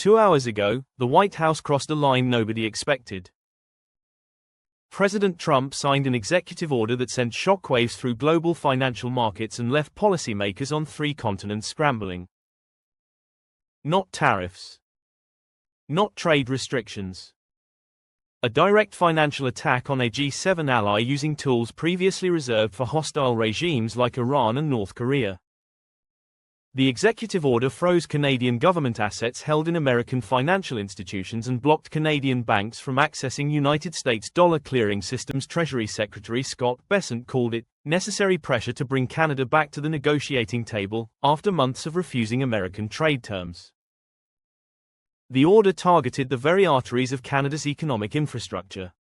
2 hours ago, the White House crossed a line nobody expected. President Trump signed an executive order that sent shockwaves through global financial markets and left policymakers on 3 continents scrambling. Not tariffs. Not trade restrictions. A direct financial attack on a G7 ally using tools previously reserved for hostile regimes like Iran and North Korea. The executive order froze Canadian government assets held in American financial institutions and blocked Canadian banks from accessing United States dollar clearing systems. Treasury Secretary Scott Bessent called it necessary pressure to bring Canada back to the negotiating table after months of refusing American trade terms. The order targeted the very arteries of Canada's economic infrastructure.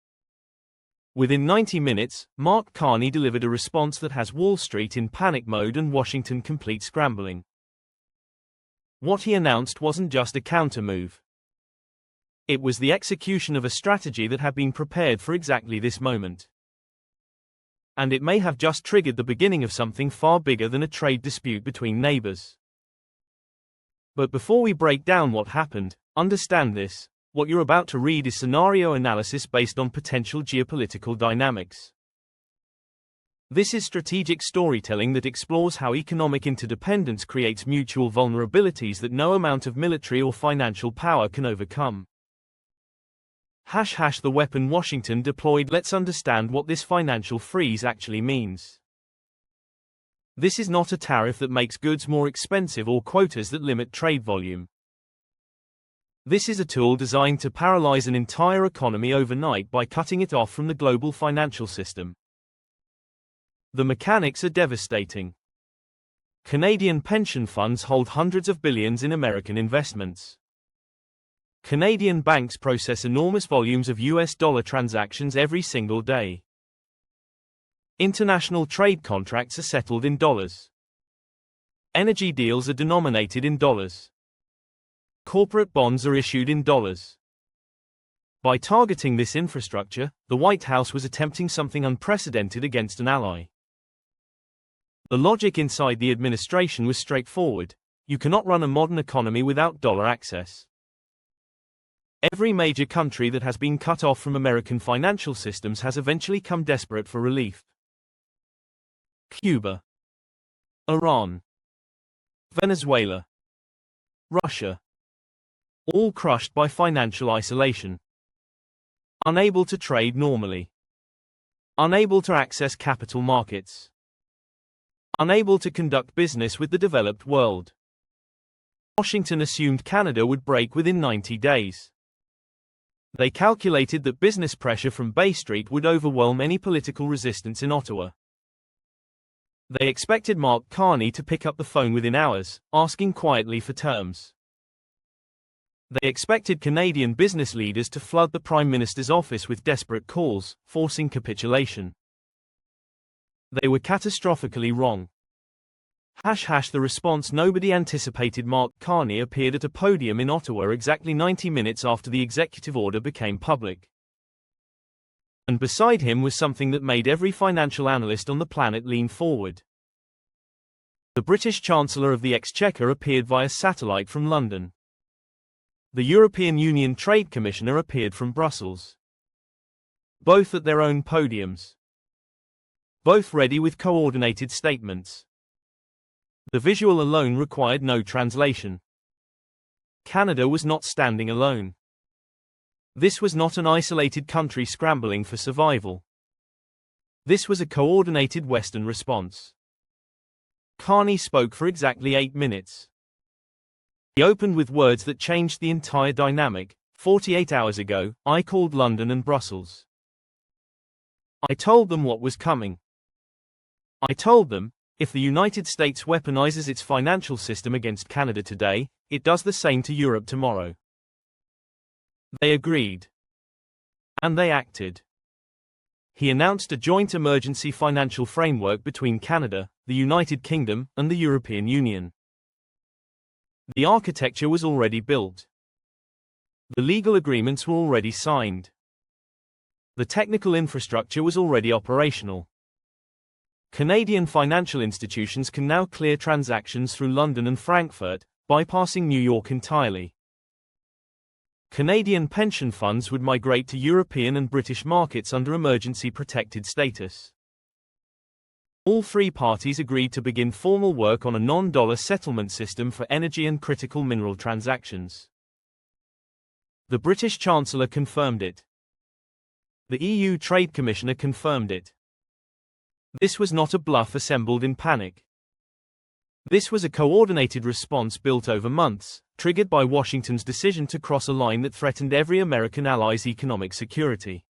Within 90 minutes, Mark Carney delivered a response that has Wall Street in panic mode and Washington complete scrambling. What he announced wasn't just a counter-move. It was the execution of a strategy that had been prepared for exactly this moment. And it may have just triggered the beginning of something far bigger than a trade dispute between neighbors. But before we break down what happened, understand this: what you're about to read is scenario analysis based on potential geopolitical dynamics. This is strategic storytelling that explores how economic interdependence creates mutual vulnerabilities that no amount of military or financial power can overcome. The weapon Washington deployed. Let's understand what this financial freeze actually means. This is not a tariff that makes goods more expensive or quotas that limit trade volume. This is a tool designed to paralyze an entire economy overnight by cutting it off from the global financial system. The mechanics are devastating. Canadian pension funds hold hundreds of billions in American investments. Canadian banks process enormous volumes of US dollar transactions every single day. International trade contracts are settled in dollars. Energy deals are denominated in dollars. Corporate bonds are issued in dollars. By targeting this infrastructure, the White House was attempting something unprecedented against an ally. The logic inside the administration was straightforward: you cannot run a modern economy without dollar access. Every major country that has been cut off from American financial systems has eventually come desperate for relief. Cuba, Iran, Venezuela, Russia. All crushed by financial isolation. Unable to trade normally. Unable to access capital markets. Unable to conduct business with the developed world. Washington assumed Canada would break within 90 days. They calculated that business pressure from Bay Street would overwhelm any political resistance in Ottawa. They expected Mark Carney to pick up the phone within hours, asking quietly for terms. They expected Canadian business leaders to flood the Prime Minister's office with desperate calls, forcing capitulation. They were catastrophically wrong. The response nobody anticipated. Mark Carney appeared at a podium in Ottawa exactly 90 minutes after the executive order became public. And beside him was something that made every financial analyst on the planet lean forward. The British Chancellor of the Exchequer appeared via satellite from London. The European Union Trade Commissioner appeared from Brussels. Both at their own podiums. Both ready with coordinated statements. The visual alone required no translation. Canada was not standing alone. This was not an isolated country scrambling for survival. This was a coordinated Western response. Carney spoke for exactly 8 minutes. He opened with words that changed the entire dynamic. 48 hours ago, I called London and Brussels. I told them what was coming. I told them, if the United States weaponizes its financial system against Canada today, it does the same to Europe tomorrow. They agreed. And they acted. He announced a joint emergency financial framework between Canada, the United Kingdom, and the European Union. The architecture was already built. The legal agreements were already signed. The technical infrastructure was already operational. Canadian financial institutions can now clear transactions through London and Frankfurt, bypassing New York entirely. Canadian pension funds would migrate to European and British markets under emergency protected status. All three parties agreed to begin formal work on a non-dollar settlement system for energy and critical mineral transactions. The British Chancellor confirmed it. The EU Trade Commissioner confirmed it. This was not a bluff assembled in panic. This was a coordinated response built over months, triggered by Washington's decision to cross a line that threatened every American ally's economic security.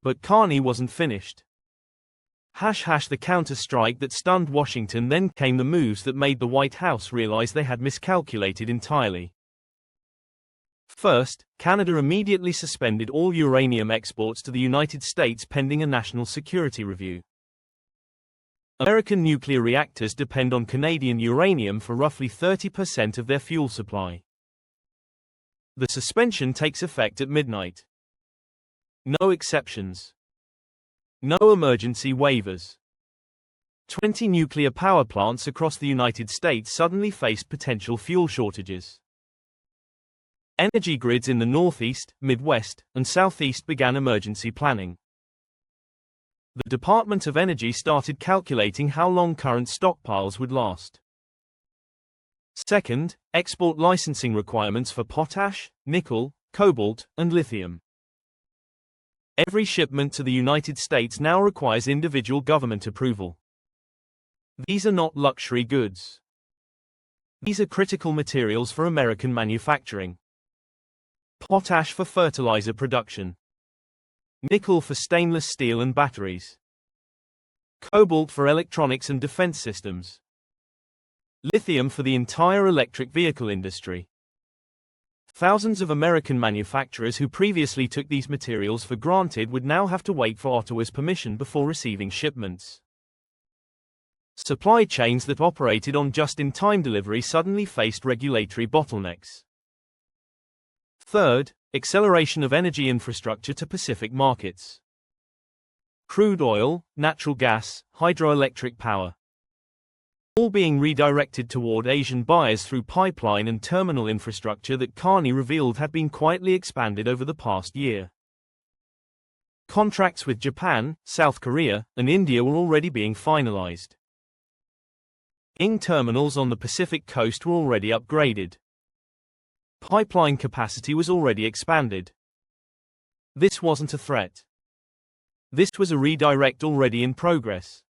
But Carney wasn't finished. The counter-strike that stunned Washington. Then came the moves that made the White House realize they had miscalculated entirely. First, Canada immediately suspended all uranium exports to the United States pending a national security review. American nuclear reactors depend on Canadian uranium for roughly 30% of their fuel supply. The suspension takes effect at midnight. No exceptions. No emergency waivers. 20 nuclear power plants across the United States suddenly faced potential fuel shortages. Energy grids in the Northeast, Midwest, and Southeast began emergency planning. The Department of Energy started calculating how long current stockpiles would last. Second, export licensing requirements for potash, nickel, cobalt, and lithium. Every shipment to the United States now requires individual government approval. These are not luxury goods. These are critical materials for American manufacturing. Potash for fertilizer production. Nickel for stainless steel and batteries. Cobalt for electronics and defense systems. Lithium for the entire electric vehicle industry. Thousands of American manufacturers who previously took these materials for granted would now have to wait for Ottawa's permission before receiving shipments. Supply chains that operated on just-in-time delivery suddenly faced regulatory bottlenecks. Third, acceleration of energy infrastructure to Pacific markets. Crude oil, natural gas, hydroelectric power. All being redirected toward Asian buyers through pipeline and terminal infrastructure that Carney revealed had been quietly expanded over the past year. Contracts with Japan, South Korea, and India were already being finalized. Terminals on the Pacific coast were already upgraded. Pipeline capacity was already expanded. This wasn't a threat. This was a redirect already in progress.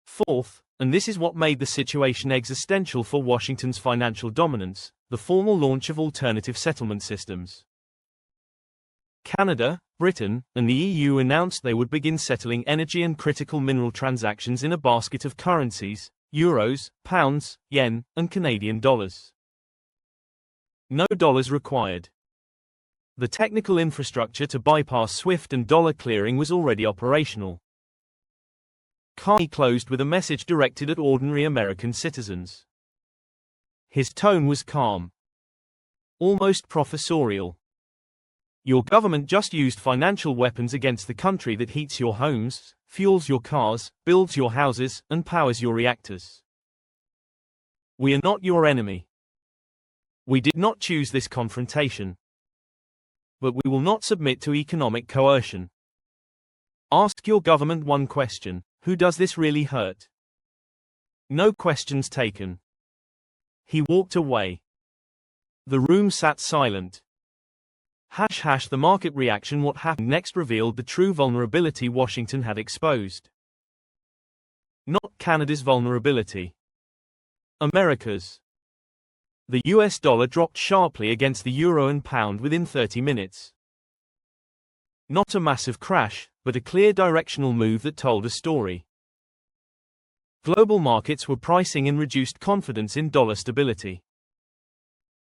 Fourth, and this is what made the situation existential for Washington's financial dominance, the formal launch of alternative settlement systems. Canada, Britain, and the EU announced they would begin settling energy and critical mineral transactions in a basket of currencies: euros, pounds, yen, and Canadian dollars. No dollars required. The technical infrastructure to bypass SWIFT and dollar clearing was already operational. Carney closed with a message directed at ordinary American citizens. His tone was calm, almost professorial. Your government just used financial weapons against the country that heats your homes, fuels your cars, builds your houses, and powers your reactors. We are not your enemy. We did not choose this confrontation. But we will not submit to economic coercion. Ask your government one question: who does this really hurt? No questions taken. He walked away. The room sat silent. The market reaction. What happened next revealed the true vulnerability Washington had exposed. Not Canada's vulnerability. America's. The US dollar dropped sharply against the euro and pound within 30 minutes. Not a massive crash, but a clear directional move that told a story. Global markets were pricing in reduced confidence in dollar stability.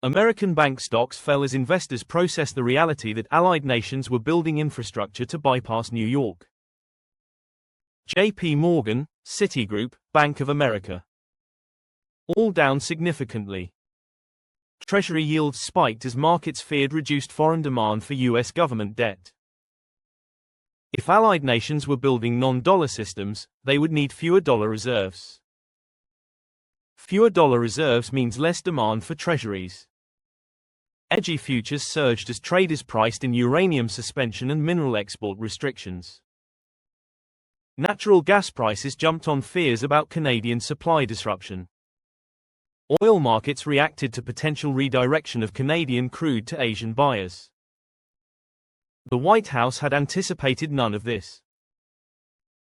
American bank stocks fell as investors processed the reality that allied nations were building infrastructure to bypass New York. J.P. Morgan, Citigroup, Bank of America. All down significantly. Treasury yields spiked as markets feared reduced foreign demand for U.S. government debt. If allied nations were building non-dollar systems, they would need fewer dollar reserves. Fewer dollar reserves means less demand for treasuries. EGI futures surged as traders priced in uranium suspension and mineral export restrictions. Natural gas prices jumped on fears about Canadian supply disruption. Oil markets reacted to potential redirection of Canadian crude to Asian buyers. The White House had anticipated none of this.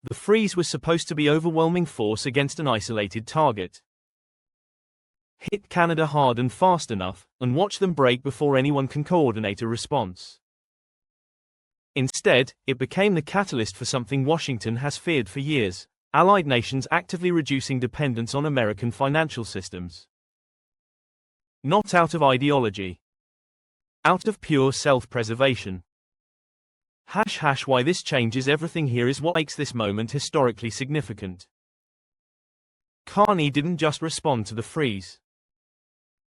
The freeze was supposed to be overwhelming force against an isolated target. Hit Canada hard and fast enough, and watch them break before anyone can coordinate a response. Instead, it became the catalyst for something Washington has feared for years: allied nations actively reducing dependence on American financial systems. Not out of ideology. Out of pure self-preservation. Why this changes everything here is what makes this moment historically significant. Carney didn't just respond to the freeze.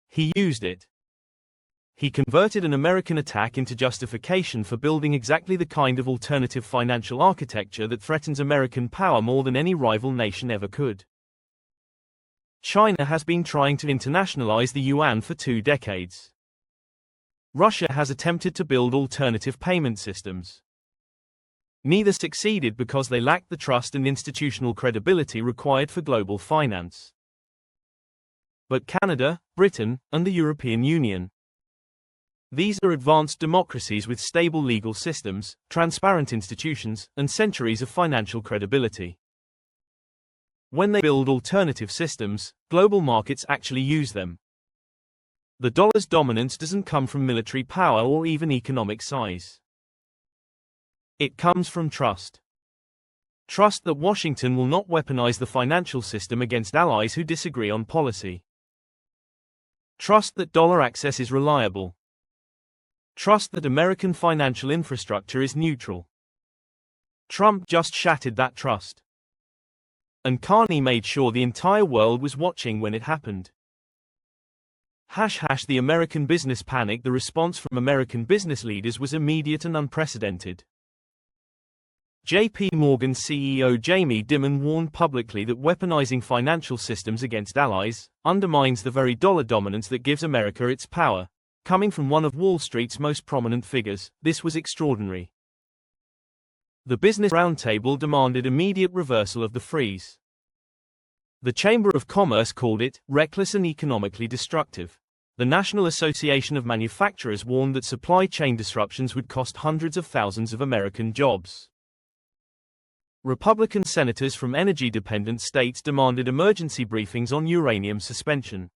He used it. He converted an American attack into justification for building exactly the kind of alternative financial architecture that threatens American power more than any rival nation ever could. China has been trying to internationalize the yuan for 2 decades. Russia has attempted to build alternative payment systems. Neither succeeded because they lacked the trust and institutional credibility required for global finance. But Canada, Britain, and the European Union. These are advanced democracies with stable legal systems, transparent institutions, and centuries of financial credibility. When they build alternative systems, global markets actually use them. The dollar's dominance doesn't come from military power or even economic size. It comes from trust. Trust that Washington will not weaponize the financial system against allies who disagree on policy. Trust that dollar access is reliable. Trust that American financial infrastructure is neutral. Trump just shattered that trust. And Carney made sure the entire world was watching when it happened. The American business panic. The response from American business leaders was immediate and unprecedented. JP Morgan CEO Jamie Dimon warned publicly that weaponizing financial systems against allies undermines the very dollar dominance that gives America its power. Coming from one of Wall Street's most prominent figures, this was extraordinary. The Business Roundtable demanded immediate reversal of the freeze. The Chamber of Commerce called it reckless and economically destructive. The National Association of Manufacturers warned that supply chain disruptions would cost hundreds of thousands of American jobs. Republican senators from energy-dependent states demanded emergency briefings on uranium suspension.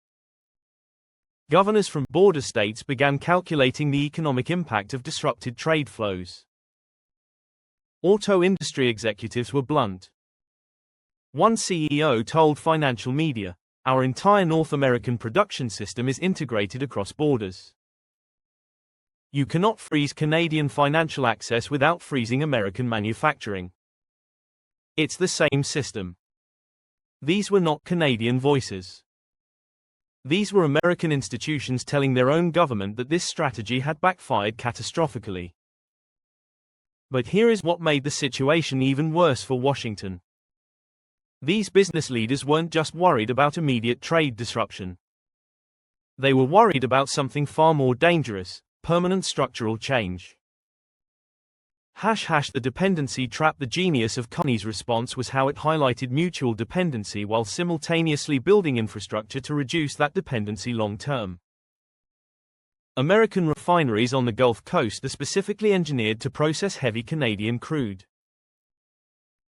Governors from border states began calculating the economic impact of disrupted trade flows. Auto industry executives were blunt. One CEO told financial media, "Our entire North American production system is integrated across borders. You cannot freeze Canadian financial access without freezing American manufacturing. It's the same system." These were not Canadian voices. These were American institutions telling their own government that this strategy had backfired catastrophically. But here is what made the situation even worse for Washington. These business leaders weren't just worried about immediate trade disruption. They were worried about something far more dangerous: permanent structural change. The dependency trap. The genius of Carney's response was how it highlighted mutual dependency while simultaneously building infrastructure to reduce that dependency long term. American refineries on the Gulf Coast are specifically engineered to process heavy Canadian crude.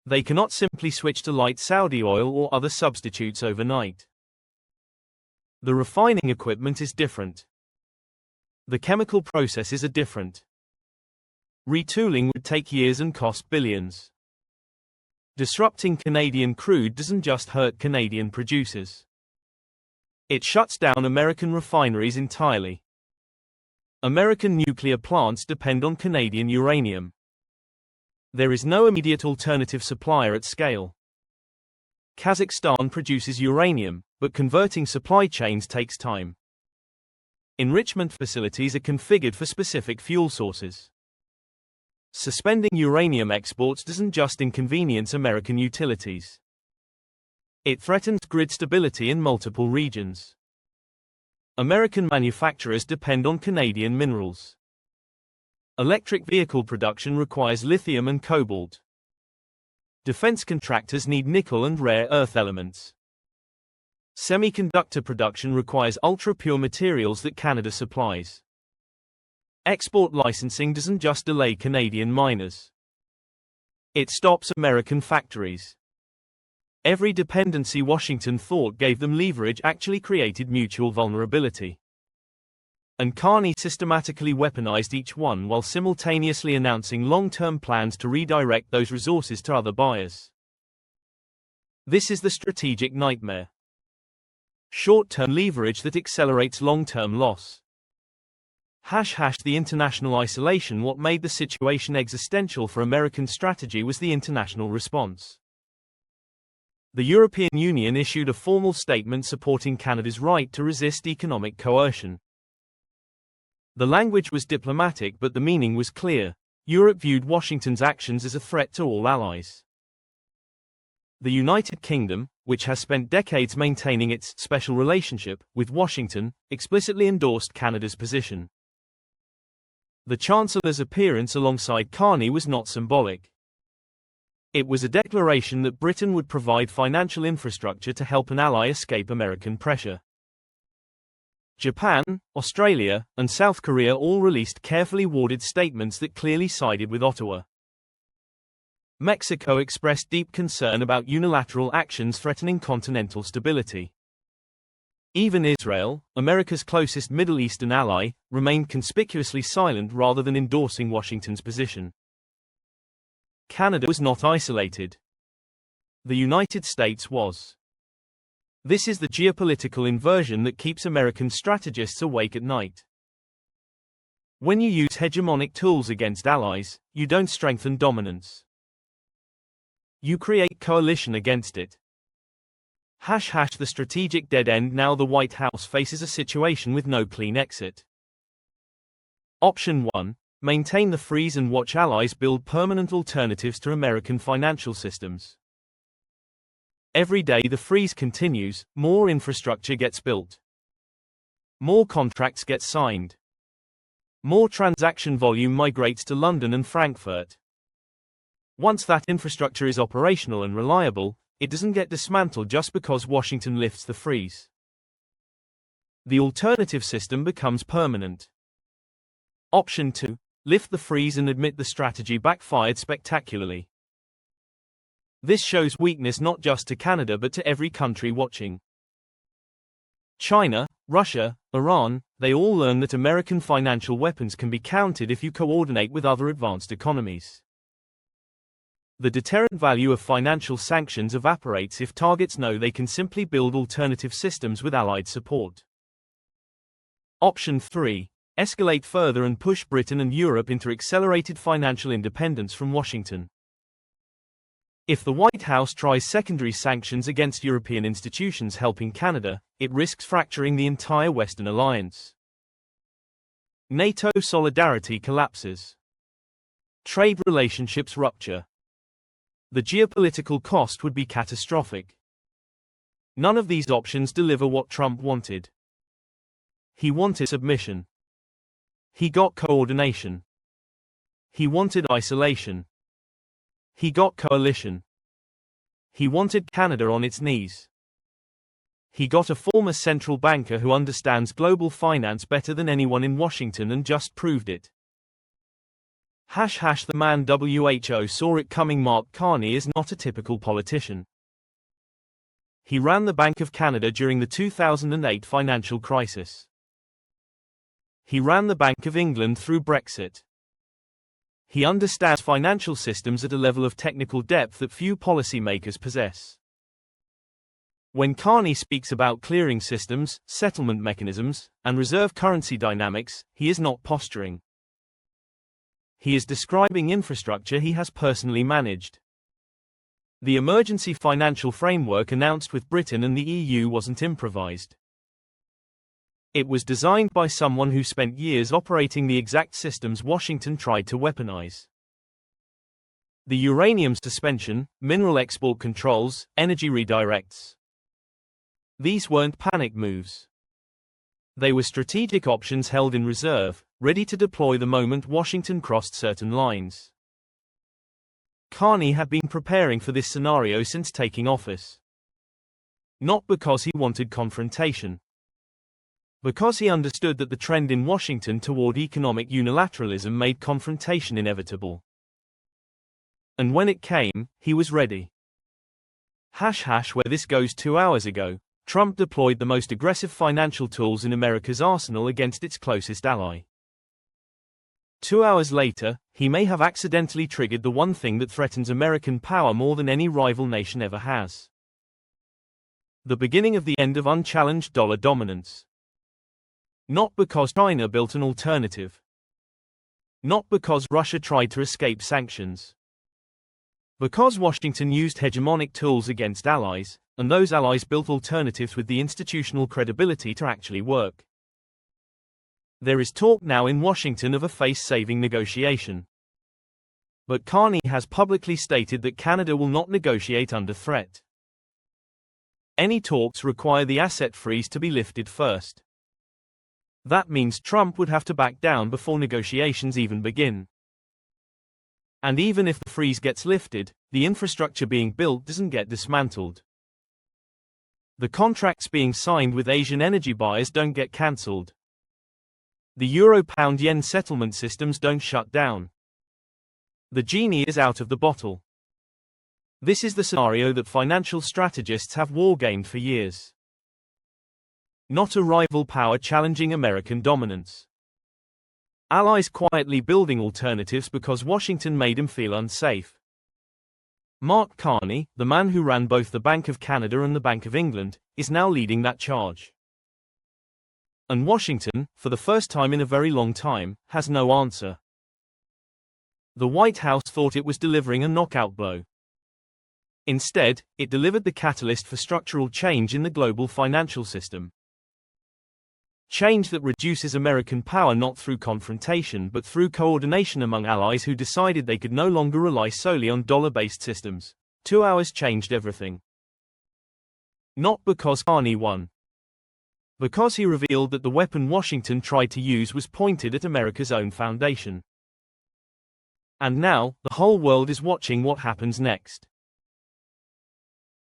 They cannot simply switch to light Saudi oil or other substitutes overnight. The refining equipment is different. The chemical processes are different. Retooling would take years and cost billions. Disrupting Canadian crude doesn't just hurt Canadian producers. It shuts down American refineries entirely. American nuclear plants depend on Canadian uranium. There is no immediate alternative supplier at scale. Kazakhstan produces uranium, but converting supply chains takes time. Enrichment facilities are configured for specific fuel sources. Suspending uranium exports doesn't just inconvenience American utilities. It threatens grid stability in multiple regions. American manufacturers depend on Canadian minerals. Electric vehicle production requires lithium and cobalt. Defense contractors need nickel and rare earth elements. Semiconductor production requires ultra-pure materials that Canada supplies. Export licensing doesn't just delay Canadian miners. It stops American factories. Every dependency Washington thought gave them leverage actually created mutual vulnerability. And Carney systematically weaponized each one while simultaneously announcing long-term plans to redirect those resources to other buyers. This is the strategic nightmare. Short-term leverage that accelerates long-term loss. The international isolation. What made the situation existential for American strategy was the international response. The European Union issued a formal statement supporting Canada's right to resist economic coercion. The language was diplomatic, but the meaning was clear. Europe viewed Washington's actions as a threat to all allies. The United Kingdom, which has spent decades maintaining its special relationship with Washington, explicitly endorsed Canada's position. The Chancellor's appearance alongside Carney was not symbolic. It was a declaration that Britain would provide financial infrastructure to help an ally escape American pressure. Japan, Australia, and South Korea all released carefully worded statements that clearly sided with Ottawa. Mexico expressed deep concern about unilateral actions threatening continental stability. Even Israel, America's closest Middle Eastern ally, remained conspicuously silent rather than endorsing Washington's position. Canada was not isolated. The United States was. This is the geopolitical inversion that keeps American strategists awake at night. When you use hegemonic tools against allies, you don't strengthen dominance. You create coalition against it. The strategic dead end. Now the White House faces a situation with no clean exit. Option 1. Maintain the freeze and watch allies build permanent alternatives to American financial systems. Every day the freeze continues, more infrastructure gets built. More contracts get signed. More transaction volume migrates to London and Frankfurt. Once that infrastructure is operational and reliable, it doesn't get dismantled just because Washington lifts the freeze. The alternative system becomes permanent. Option 2. Lift the freeze and admit the strategy backfired spectacularly. This shows weakness not just to Canada but to every country watching. China, Russia, Iran, they all learn that American financial weapons can be countered if you coordinate with other advanced economies. The deterrent value of financial sanctions evaporates if targets know they can simply build alternative systems with allied support. Option 3. Escalate further and push Britain and Europe into accelerated financial independence from Washington. If the White House tries secondary sanctions against European institutions helping Canada, it risks fracturing the entire Western alliance. NATO solidarity collapses. Trade relationships rupture. The geopolitical cost would be catastrophic. None of these options deliver what Trump wanted. He wanted submission. He got coordination. He wanted isolation. He got coalition. He wanted Canada on its knees. He got a former central banker who understands global finance better than anyone in Washington and just proved it. The man WHO saw it coming. Mark Carney is not a typical politician. He ran the Bank of Canada during the 2008 financial crisis. He ran the Bank of England through Brexit. He understands financial systems at a level of technical depth that few policymakers possess. When Carney speaks about clearing systems, settlement mechanisms, and reserve currency dynamics, he is not posturing. He is describing infrastructure he has personally managed. The emergency financial framework announced with Britain and the EU wasn't improvised. It was designed by someone who spent years operating the exact systems Washington tried to weaponize. The uranium suspension, mineral export controls, energy redirects. These weren't panic moves. They were strategic options held in reserve, ready to deploy the moment Washington crossed certain lines. Carney had been preparing for this scenario since taking office. Not because he wanted confrontation. Because he understood that the trend in Washington toward economic unilateralism made confrontation inevitable. And when it came, he was ready. Where this goes 2 hours ago, Trump deployed the most aggressive financial tools in America's arsenal against its closest ally. 2 hours later, he may have accidentally triggered the one thing that threatens American power more than any rival nation ever has. The beginning of the end of unchallenged dollar dominance. Not because China built an alternative. Not because Russia tried to escape sanctions. Because Washington used hegemonic tools against allies, and those allies built alternatives with the institutional credibility to actually work. There is talk now in Washington of a face-saving negotiation. But Carney has publicly stated that Canada will not negotiate under threat. Any talks require the asset freeze to be lifted first. That means Trump would have to back down before negotiations even begin. And even if the freeze gets lifted, the infrastructure being built doesn't get dismantled. The contracts being signed with Asian energy buyers don't get cancelled. The euro-pound-yen settlement systems don't shut down. The genie is out of the bottle. This is the scenario that financial strategists have wargamed for years. Not a rival power challenging American dominance. Allies quietly building alternatives because Washington made him feel unsafe. Mark Carney, the man who ran both the Bank of Canada and the Bank of England, is now leading that charge. And Washington, for the first time in a very long time, has no answer. The White House thought it was delivering a knockout blow. Instead, it delivered the catalyst for structural change in the global financial system. Change that reduces American power not through confrontation but through coordination among allies who decided they could no longer rely solely on dollar-based systems. 2 hours changed everything. Not because Carney won. Because he revealed that the weapon Washington tried to use was pointed at America's own foundation. And now, the whole world is watching what happens next.